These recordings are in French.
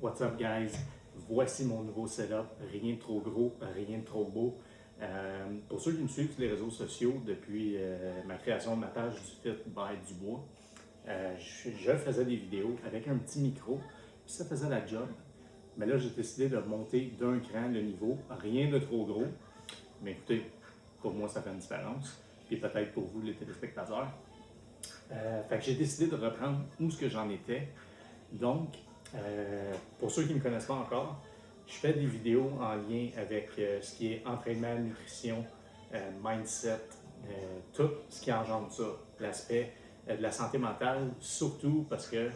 What's up guys? Voici mon nouveau setup, rien de trop gros, rien de trop beau. Pour ceux qui me suivent sur les réseaux sociaux depuis ma création de ma page du Fit by Dubois, je faisais des vidéos avec un petit micro, puis ça faisait la job. Mais là, j'ai décidé de monter d'un cran le niveau, rien de trop gros. Mais écoutez, pour moi, ça fait une différence, et peut-être pour vous, les téléspectateurs. Fait que j'ai décidé de reprendre où ce que j'en étais. Donc, pour ceux qui ne me connaissent pas encore, je fais des vidéos en lien avec ce qui est entraînement, nutrition, mindset, tout ce qui engendre ça, l'aspect de la santé mentale, surtout parce que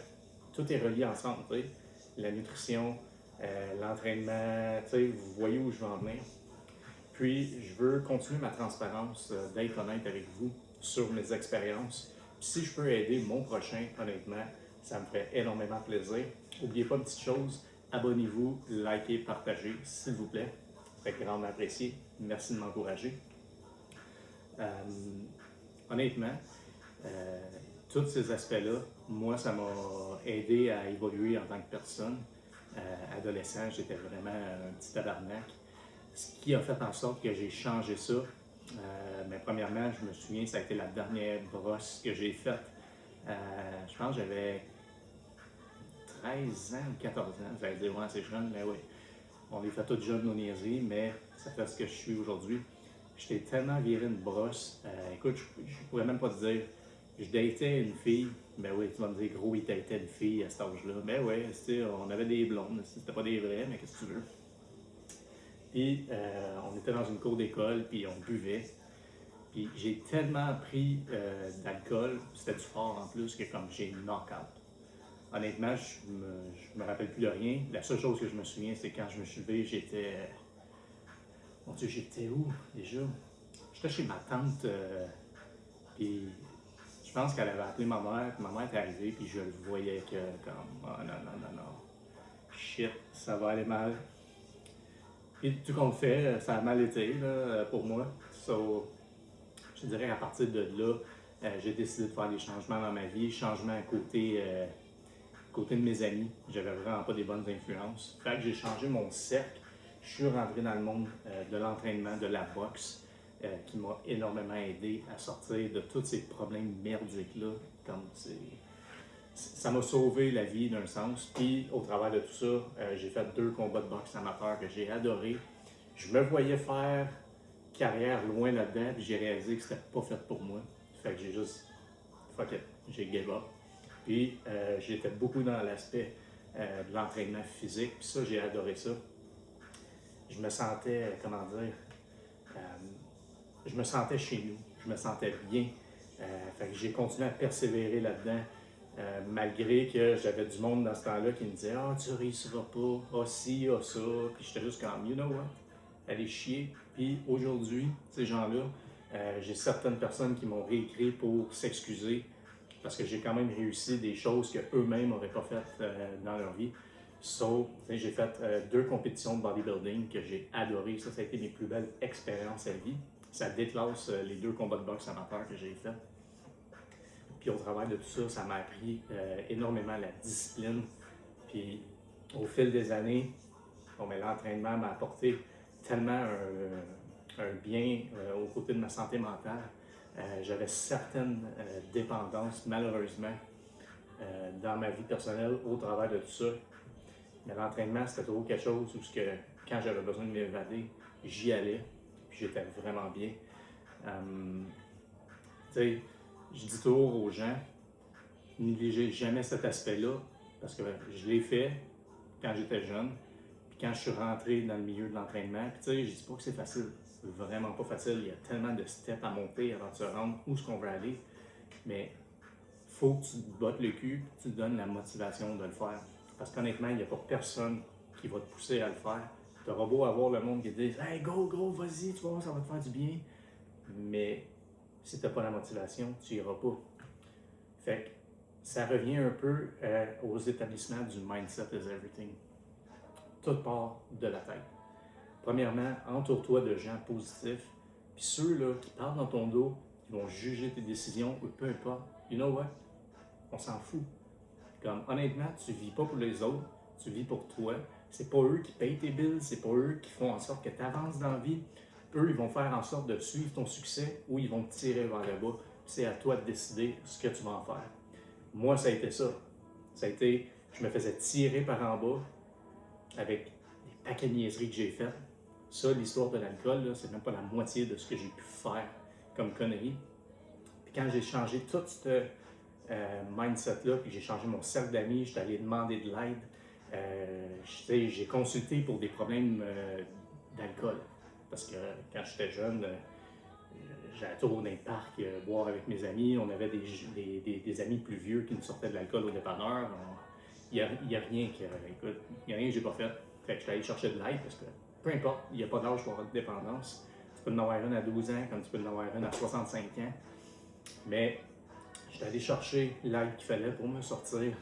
tout est relié ensemble. T'sais. La nutrition, l'entraînement, vous voyez où je veux en venir. Puis, je veux continuer ma transparence, d'être honnête avec vous sur mes expériences. Puis, si je peux aider mon prochain, honnêtement, ça me ferait énormément plaisir. N'oubliez pas une petite chose, abonnez-vous, likez, partagez, s'il vous plaît. Ça fait grandement apprécié. Merci de m'encourager. Honnêtement, tous ces aspects-là, moi, ça m'a aidé à évoluer en tant que personne. Adolescent, j'étais vraiment un petit tabarnak. Ce qui a fait en sorte que j'ai changé ça. Mais premièrement, je me souviens, ça a été la dernière brosse que j'ai faite. Je pense que j'avais 13 ans ou 14 ans. Vous allez dire, ouais, c'est jeune, mais oui. On les fait tous jeunes, nos niaiseries, mais ça fait ce que je suis aujourd'hui. J'étais tellement viré une brosse. Écoute, je pourrais même pas te dire. Je datais une fille. Ben oui, tu vas me dire, gros, il datait une fille à cet âge-là. Ben oui, on avait des blondes. C'était pas des vrais, mais qu'est-ce que tu veux? Puis, on était dans une cour d'école, puis on buvait. Puis, j'ai tellement pris d'alcool, c'était du fort en plus, que comme j'ai knock-out. Honnêtement, je me rappelle plus de rien. La seule chose que je me souviens, c'est quand je me suis levé, j'étais... Mon Dieu, j'étais où déjà? J'étais chez ma tante, puis je pense qu'elle avait appelé ma mère, puis ma mère était arrivée, puis je le voyais que comme, oh non, non, non, non, shit, ça va aller mal. Puis tout compte fait, ça a mal été là, pour moi. So, je dirais qu'à partir de là, j'ai décidé de faire des changements dans ma vie, changements côté de mes amis. J'avais vraiment pas des bonnes influences. Fait que j'ai changé mon cercle. Je suis rentré dans le monde de l'entraînement, de la boxe, qui m'a énormément aidé à sortir de tous ces problèmes merdiques-là. Ça m'a sauvé la vie d'un sens. Puis au travers de tout ça, j'ai fait 2 combats de boxe amateurs que j'ai adorés. Je me voyais faire carrière loin là-dedans, puis j'ai réalisé que c'était pas fait pour moi. Fait que j'ai juste fuck it, j'ai give up. Puis j'étais beaucoup dans l'aspect de l'entraînement physique, puis ça, j'ai adoré ça. Je me sentais, comment dire, je me sentais chez nous, je me sentais bien. Fait que j'ai continué à persévérer là-dedans, malgré que j'avais du monde dans ce temps-là qui me disait « Ah, tu réussiras pas, ah si, ah ça », puis j'étais juste comme « You know what? Allez chier ». Puis aujourd'hui, ces gens-là, j'ai certaines personnes qui m'ont réécrit pour s'excuser parce que j'ai quand même réussi des choses qu'eux-mêmes n'auraient pas faites dans leur vie. So, j'ai fait 2 compétitions de bodybuilding que j'ai adorées. Ça a été mes plus belles expériences à vie. Ça déclasse les 2 combats de boxe amateurs que j'ai faits. Puis au travers de tout ça, ça m'a appris énormément la discipline. Puis au fil des années, l'entraînement m'a apporté tellement un bien aux côtés de ma santé mentale. J'avais certaines dépendances, malheureusement, dans ma vie personnelle au travers de tout ça. Mais l'entraînement, c'était toujours quelque chose où quand j'avais besoin de m'évader, j'y allais, puis j'étais vraiment bien. Je dis toujours aux gens, négligez jamais cet aspect-là, parce que je l'ai fait quand j'étais jeune, puis quand je suis rentré dans le milieu de l'entraînement, puis je dis pas que c'est facile, c'est vraiment pas facile, il y a tellement de steps à monter avant de se rendre où est-ce qu'on veut aller, mais faut que tu te bottes le cul, que tu te donnes la motivation de le faire. Parce qu'honnêtement, il n'y a pas personne qui va te pousser à le faire. Tu auras beau avoir le monde qui te dit « Hey, go, vas-y, tu vas voir, ça va te faire du bien. » Mais si tu n'as pas la motivation, tu n'iras pas. Fait que ça revient un peu aux établissements du mindset is everything. Tout part de la tête. Premièrement, entoure-toi de gens positifs. Puis ceux-là qui parlent dans ton dos, qui vont juger tes décisions, ou peu importe, you know what? On s'en fout. Comme honnêtement, tu vis pas pour les autres, Tu vis pour toi. C'est pas eux qui payent tes bills, c'est pas eux qui font en sorte que tu avances dans la vie. Eux, ils vont faire en sorte de suivre ton succès ou ils vont te tirer vers le bas. C'est à toi de décider ce que tu vas en faire. Moi, ça a été ça. Ça a été, je me faisais tirer par en bas avec des paquets de niaiseries que j'ai faites. Ça, l'histoire de l'alcool, c'est même pas la moitié de ce que j'ai pu faire comme connerie. Puis quand j'ai changé tout ce mindset-là, puis j'ai changé mon cercle d'amis, j'étais allé demander de l'aide. J'ai consulté pour des problèmes d'alcool. Parce que quand j'étais jeune, j'allais toujours dans les parcs boire avec mes amis. On avait des amis plus vieux qui nous sortaient de l'alcool au dépanneur. Il n'y a rien que, écoute, il n'y a rien que j'ai pas fait. Fait que j'étais allé chercher de l'aide parce que peu importe, il n'y a pas d'âge pour avoir de dépendance. Tu peux en avoir une à 12 ans comme tu peux en avoir une à 65 ans. Mais j'étais allé chercher l'aide qu'il fallait pour me sortir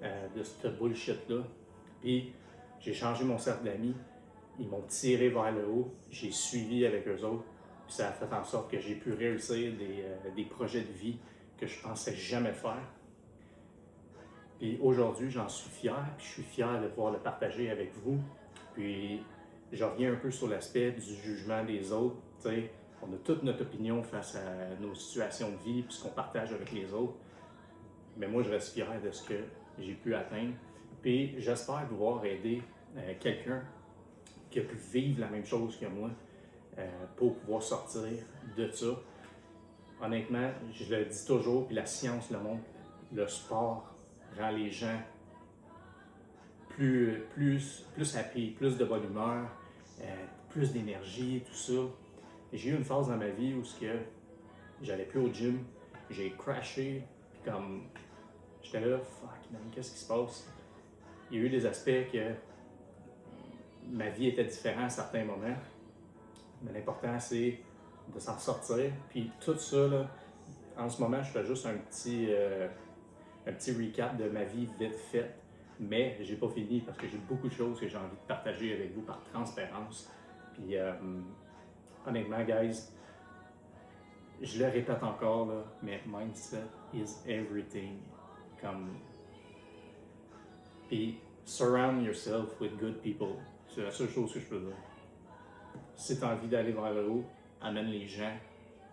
de ce bullshit-là. Puis j'ai changé mon cercle d'amis. Ils m'ont tiré vers le haut. J'ai suivi avec eux autres. Puis ça a fait en sorte que j'ai pu réussir des projets de vie que je pensais jamais faire. Puis aujourd'hui, j'en suis fier. Puis je suis fier de pouvoir le partager avec vous. Puis je reviens un peu sur l'aspect du jugement des autres. T'sais, on a toute notre opinion face à nos situations de vie puis ce qu'on partage avec les autres. Mais moi, je reste fier de ce que j'ai pu atteindre. Puis j'espère pouvoir aider quelqu'un qui a pu vivre la même chose que moi pour pouvoir sortir de ça. Honnêtement, je le dis toujours, puis la science le montre, le sport rend les gens plus happy, plus de bonne humeur, plus d'énergie, tout ça. J'ai eu une phase dans ma vie où j'allais plus au gym, j'ai crashé, puis comme j'étais là, fuck man, qu'est-ce qui se passe? Il y a eu des aspects que ma vie était différente à certains moments, mais l'important c'est de s'en sortir. Puis tout ça, là, en ce moment, je fais juste un petit recap de ma vie vite faite, mais j'ai pas fini parce que j'ai beaucoup de choses que j'ai envie de partager avec vous par transparence. Puis honnêtement, guys, je le répète encore, là, mais mindset is everything. Puis surround yourself with good people. C'est la seule chose que je peux dire. Si tu as envie d'aller vers le haut, amène les gens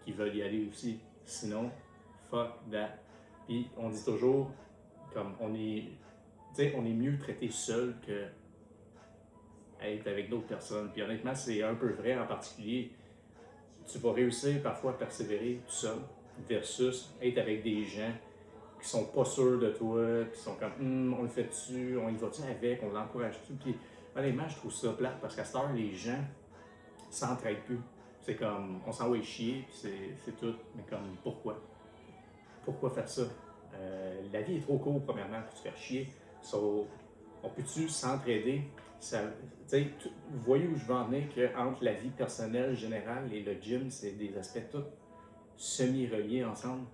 qui veulent y aller aussi. Sinon, fuck that. Puis on dit toujours, comme on est mieux traité seul que être avec d'autres personnes. Puis honnêtement, c'est un peu vrai en particulier. Tu vas réussir parfois à persévérer tout seul versus être avec des gens qui sont pas sûrs de toi, qui sont comme on le fait-tu, on y va-tu avec, on l'encourage-tu. Puis honnêtement, je trouve ça plate parce qu'à cette heure, les gens s'entraident plus. C'est comme on s'envoie chier, puis c'est tout. Mais comme pourquoi? Pourquoi faire ça? La vie est trop courte, premièrement, pour se faire chier. So, on peut-tu s'entraider? Vous voyez où je veux en venir qu'entre la vie personnelle générale et le gym, c'est des aspects tout semi-reliés ensemble.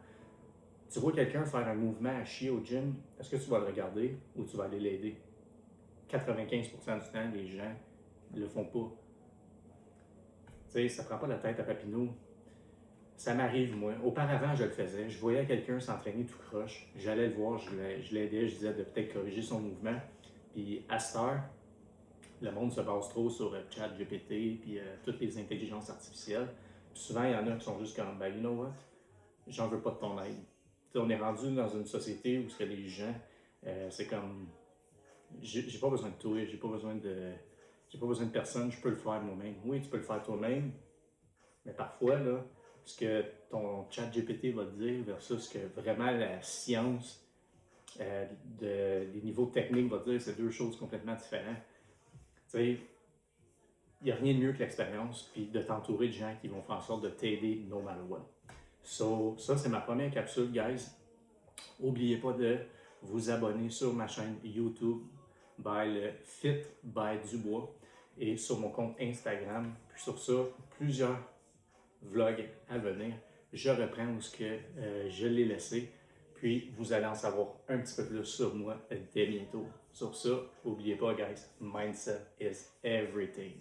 Tu vois quelqu'un faire un mouvement à chier au gym, est-ce que tu vas le regarder ou tu vas aller l'aider? 95% du temps, les gens ne le font pas. Ça ne prend pas la tête à Papineau. Ça m'arrive, moi. Auparavant, je le faisais. Je voyais quelqu'un s'entraîner tout croche. J'allais le voir, je l'aidais, je disais de peut-être corriger son mouvement. Puis à cette heure, le monde se base trop sur ChatGPT puis toutes les intelligences artificielles. Puis souvent, il y en a qui sont juste comme, ben, you know what? J'en veux pas de ton aide. T'sais, on est rendu dans une société où les gens, c'est comme, j'ai pas besoin de toi, j'ai pas besoin de personne, je peux le faire moi-même. Oui, tu peux le faire toi-même, mais parfois, là, ce que ton chat GPT va te dire versus ce que vraiment la science des niveaux techniques va te dire, c'est deux choses complètement différentes. Tu sais, il n'y a rien de mieux que l'expérience, puis de t'entourer de gens qui vont faire en sorte de t'aider no matter what. So, ça, c'est ma première capsule, guys. N'oubliez pas de vous abonner sur ma chaîne YouTube by le Fit by Dubois et sur mon compte Instagram. Puis sur ça, plusieurs vlogs à venir. Je reprends où je l'ai laissé. Puis vous allez en savoir un petit peu plus sur moi dès bientôt. Sur ça, n'oubliez pas, guys, mindset is everything.